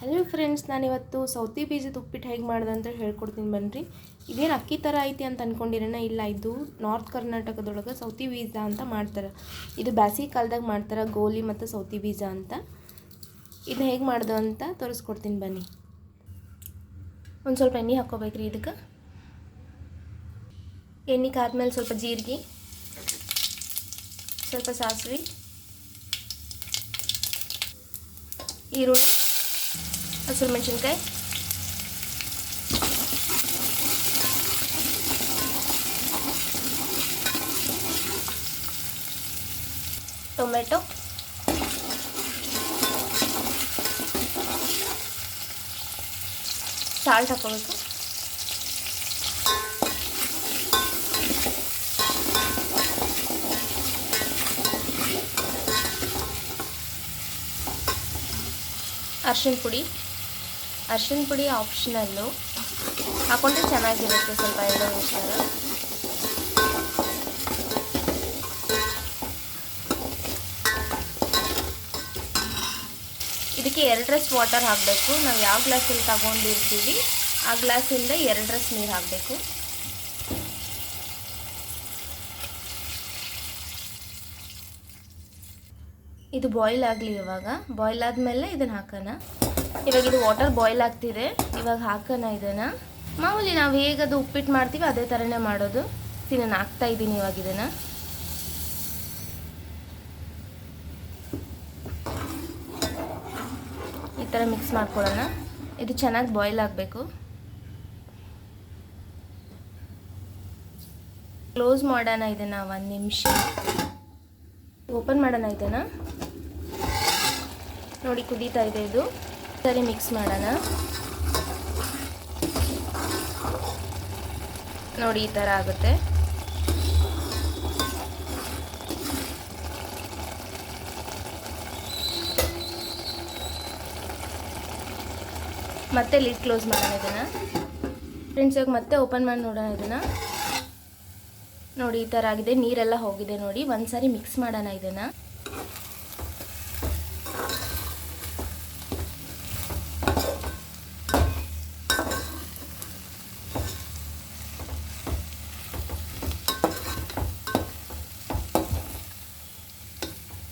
Hello friends, ನಾನಿವತ್ತು ಸೌತಿ ಬೀಜದ ಉಪ್ಪಿಟ್ಟು ಹೇಗೆ ಮಾಡೋದು ಅಂತ ಹೇಳ್ಕೊಡ್ತೀನಿ ಬನ್ನಿರಿ. ಇದೇನು ಅಕ್ಕಿ ಥರ ಐತಿ ಅಂತ ಅಂದ್ಕೊಂಡಿರೇನ? ಇಲ್ಲ, ಇದು ನಾರ್ತ್ ಕರ್ನಾಟಕದೊಳಗೆ ಸೌತಿ ಬೀಜ ಅಂತ ಮಾಡ್ತಾರೆ. ಇದು ಬ್ಯಾಸಿಗೆ ಕಾಲದಾಗ ಮಾಡ್ತಾರೆ, ಗೋಲಿ ಮತ್ತು ಸೌತಿ ಬೀಜ ಅಂತ. ಇದನ್ನ ಹೇಗೆ ಮಾಡೋದು ಅಂತ ತೋರಿಸ್ಕೊಡ್ತೀನಿ ಬನ್ನಿ. ಒಂದು ಸ್ವಲ್ಪ ಎಣ್ಣೆ ಹಾಕ್ಕೋಬೇಕ್ರಿ. ಇದಕ್ಕೆ ಎಣ್ಣೆ ಕಾದ್ಮೇಲೆ ಸ್ವಲ್ಪ ಜೀರಿಗೆ, ಸ್ವಲ್ಪ ಸಾಸಿವೆ, ಈರುಳ್ಳಿ, ಹಸಿರು ಮೆಣಸಿನ್ಕಾಯಿ, ಟೊಮೆಟೊ, ಸಾಲ್ಟ್ ಹಾಕೋಬೇಕು, ಅರ್ಶಿನ ಪುಡಿ ಆಪ್ಷನಲ್ಲು, ಹಾಕೊಂಡ್ರೆ ಚೆನ್ನಾಗಿರುತ್ತೆ. ಸ್ವಲ್ಪ ಎಣ್ಣೆ ಮಿಶ್ರಣ, ಇದಕ್ಕೆ 2 ವಾಟರ್ ಹಾಕಬೇಕು. ನಾವು ಯಾವ ಗ್ಲಾಸಲ್ಲಿ ತಗೊಂಡಿರ್ತೀವಿ ಆ ಗ್ಲಾಸಿಂದ 2 ನೀರು ಹಾಕಬೇಕು. ಇದು ಬಾಯ್ಲ್ ಆಗಲಿ. ಇವಾಗ ಬಾಯ್ಲ್ ಆದಮೇಲೆ ಇದನ್ನು ಹಾಕೋಣ. ಇವಾಗ ಇದು ವಾಟರ್ ಬಾಯ್ಲ್ ಆಗ್ತಿದೆ. ಇವಾಗ ಹಾಕೋಣ ಇದನ್ನು. ಮಾಮೂಲಿ ನಾವು ಹೇಗದು ಉಪ್ಪಿಟ್ಟು ಮಾಡ್ತೀವಿ ಅದೇ ಥರನೇ ಮಾಡೋದು. ನಾನು ಹಾಕ್ತಾ ಇದ್ದೀನಿ ಇವಾಗ ಇದನ್ನು. ಈ ಥರ ಮಿಕ್ಸ್ ಮಾಡ್ಕೊಳ್ಳೋಣ. ಇದು ಚೆನ್ನಾಗಿ ಬಾಯ್ಲ್ ಆಗಬೇಕು. ಕ್ಲೋಸ್ ಮಾಡೋಣ ಇದನ್ನು 1 ನಿಮಿಷ. ಓಪನ್ ಮಾಡೋಣ ಇದನ್ನು. ನೋಡಿ, ಕುದೀತಾ ಇದೆ ಇದು. ಸರಿ, ಮಿಕ್ಸ್ ಮಾಡೋಣ. ನೋಡಿ, ಈ ಥರ ಆಗುತ್ತೆ. ಮತ್ತೆ ಲಿಡ್ ಕ್ಲೋಸ್ ಮಾಡೋಣ ಇದನ್ನು. ಫ್ರೆಂಡ್ಸ್, ಇವಾಗ ಮತ್ತೆ ಓಪನ್ ಮಾಡಿ ನೋಡೋಣ ಇದನ್ನು. ನೋಡಿ, ಈ ಥರ ಆಗಿದೆ. ನೀರೆಲ್ಲ ಹೋಗಿದೆ ನೋಡಿ. ಒಂದ್ಸಾರಿ ಮಿಕ್ಸ್ ಮಾಡೋಣ ಇದನ್ನು.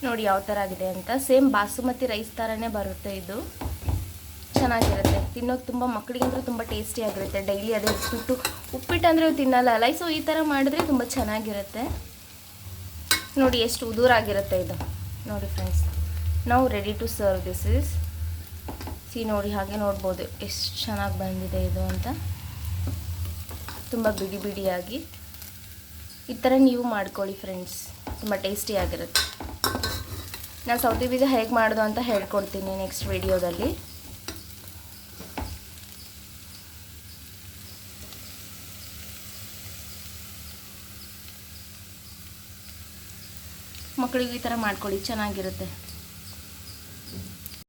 ನೋಡಿ ಯಾವ ಥರ ಆಗಿದೆ ಅಂತ. ಸೇಮ್ ಬಾಸುಮತಿ ರೈಸ್ ಥರನೇ ಬರುತ್ತೆ. ಇದು ಚೆನ್ನಾಗಿರುತ್ತೆ, ತಿನ್ನೋಕೆ ತುಂಬ ಮಕ್ಕಳಿಗಂದ್ರೆ ತುಂಬ ಟೇಸ್ಟಿಯಾಗಿರುತ್ತೆ. ಡೈಲಿ ಅದೇ ಉಪ್ಪಿಟ್ಟು ಅಂದರೆ ತಿನ್ನಲ್ಲ ಅಲ್ಲ, ಸೊ ಈ ಥರ ಮಾಡಿದ್ರೆ ತುಂಬ ಚೆನ್ನಾಗಿರುತ್ತೆ. ನೋಡಿ ಎಷ್ಟು ಉದುರಾಗಿರುತ್ತೆ ಇದು. ನೋಡಿ ಫ್ರೆಂಡ್ಸ್, ನಾವು ready to serve. This is ನೋಡಿ, ಹಾಗೆ ನೋಡ್ಬೋದು ಎಷ್ಟು ಚೆನ್ನಾಗಿ ಬಂದಿದೆ ಇದು ಅಂತ. ತುಂಬ ಬಿಡಿ ಬಿಡಿಯಾಗಿ ಈ ಥರ ನೀವು ಮಾಡ್ಕೊಳ್ಳಿ ಫ್ರೆಂಡ್ಸ್, ತುಂಬ ಟೇಸ್ಟಿಯಾಗಿರುತ್ತೆ. ನಾನು ಸೌತಿ ಬೀಜ ಹೇಗೆ ಮಾಡೋದು ಅಂತ ಹೇಳ್ಕೊಡ್ತೀನಿ ನೆಕ್ಸ್ಟ್ ವಿಡಿಯೋದಲ್ಲಿ. ಮಕ್ಕಳಿಗೆ ಈ ಥರ ಮಾಡ್ಕೊಳ್ಳಿ, ಚೆನ್ನಾಗಿರುತ್ತೆ.